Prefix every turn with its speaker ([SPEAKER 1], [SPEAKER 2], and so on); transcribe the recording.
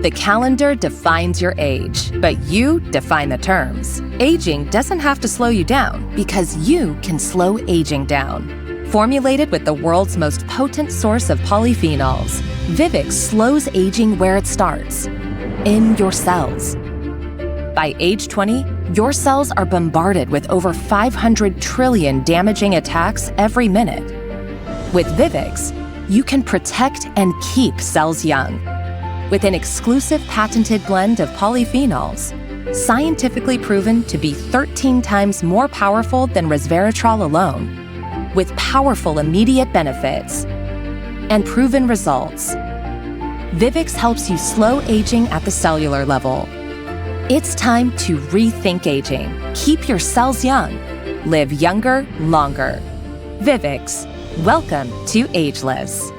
[SPEAKER 1] The calendar defines your age, but you define the terms. Aging doesn't have to slow you down because you can slow aging down. Formulated with the world's most potent source of polyphenols, Vivix slows aging where it starts, in your cells. By age 20, your cells are bombarded with over 500 trillion damaging attacks every minute. With Vivix, you can protect and keep cells young. With an exclusive patented blend of polyphenols, scientifically proven to be 13 times more powerful than resveratrol alone, with powerful immediate benefits and proven results, Vivix helps you slow aging at the cellular level. It's time to rethink aging. Keep your cells young. Live younger, longer. Vivix. Welcome to Ageless.